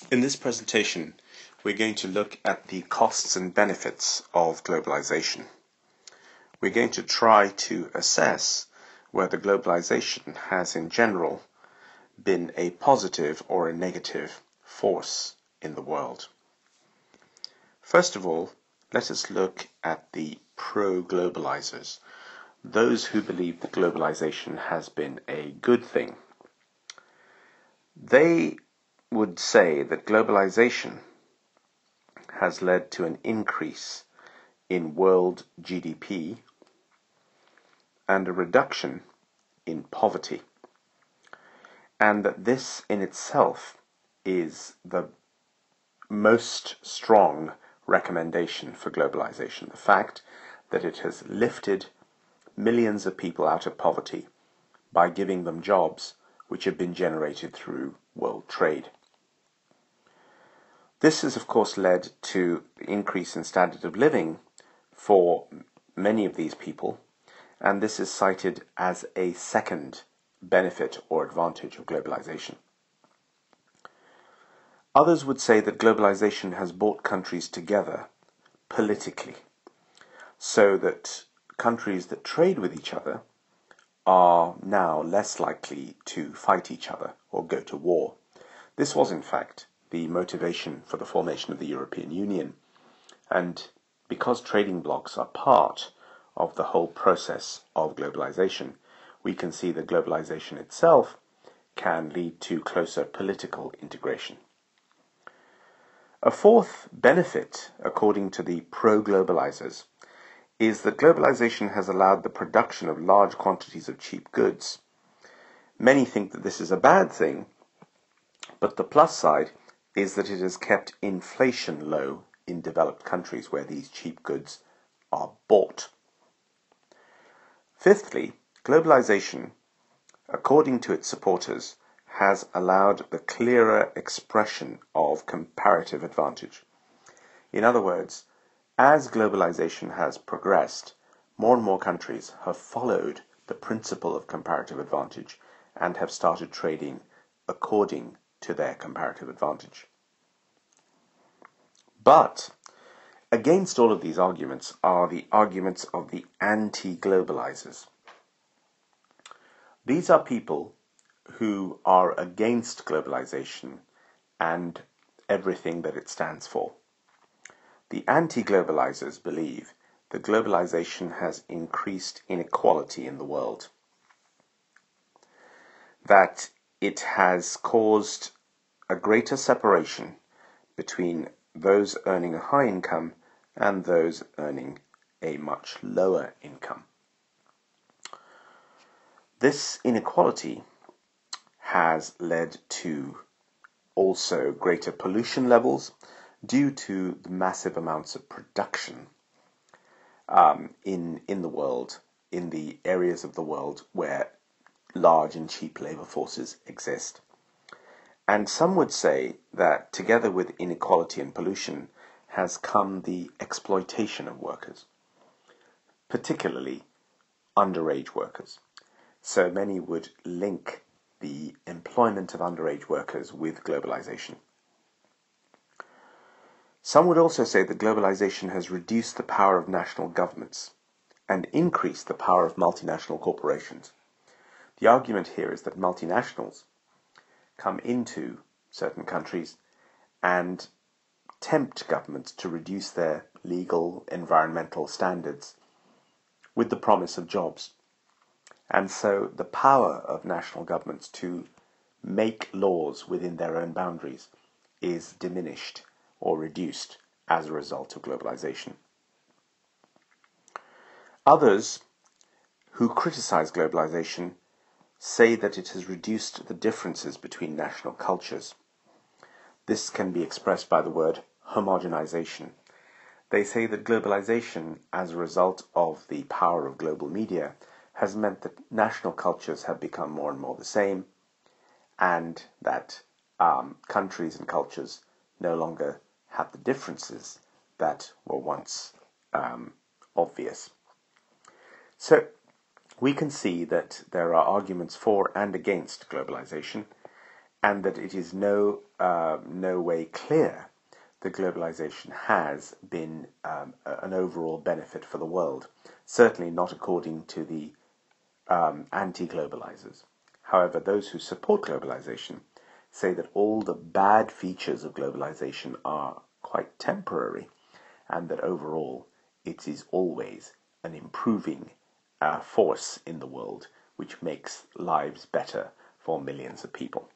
In this presentation, we're going to look at the costs and benefits of globalization. We're going to try to assess whether globalization has in general been a positive or a negative force in the world. First of all, let us look at the pro-globalizers, those who believe that globalization has been a good thing. They would say that globalization has led to an increase in world GDP and a reduction in poverty, and that this in itself is the most strong recommendation for globalization, the fact that it has lifted millions of people out of poverty by giving them jobs which have been generated through world trade. This has, of course, led to the increase in standard of living for many of these people, and this is cited as a second benefit or advantage of globalization. Others would say that globalization has brought countries together politically, so that countries that trade with each other are now less likely to fight each other or go to war. This was, in fact, the motivation for the formation of the European Union, and because trading blocs are part of the whole process of globalization, we can see that globalization itself can lead to closer political integration. A fourth benefit, according to the pro-globalizers, is that globalization has allowed the production of large quantities of cheap goods. Many think that this is a bad thing, but the plus side is that it has kept inflation low in developed countries where these cheap goods are bought. Fifthly, globalization, according to its supporters, has allowed the clearer expression of comparative advantage. In other words, as globalization has progressed, more and more countries have followed the principle of comparative advantage and have started trading according to their comparative advantage. But against all of these arguments are the arguments of the anti-globalizers. These are people who are against globalization and everything that it stands for. The anti-globalizers believe that globalization has increased inequality in the world, that it has caused a greater separation between those earning a high income and those earning a much lower income. This inequality has led to also greater pollution levels due to the massive amounts of production in the world, in the areas of the world where large and cheap labor forces exist. And some would say that together with inequality and pollution has come the exploitation of workers, particularly underage workers. So many would link the employment of underage workers with globalization. Some would also say that globalization has reduced the power of national governments and increased the power of multinational corporations. The argument here is that multinationals come into certain countries and tempt governments to reduce their legal, environmental standards with the promise of jobs. And so the power of national governments to make laws within their own boundaries is diminished or reduced as a result of globalization. Others who criticize globalization say that it has reduced the differences between national cultures. This can be expressed by the word homogenization. They say that globalization, as a result of the power of global media, has meant that national cultures have become more and more the same, and that countries and cultures no longer have the differences that were once obvious. So we can see that there are arguments for and against globalization, and that it is no way clear that globalization has been an overall benefit for the world. Certainly not according to the anti-globalizers. However, those who support globalization say that all the bad features of globalization are quite temporary, and that overall it is always an improving force in the world which makes lives better for millions of people.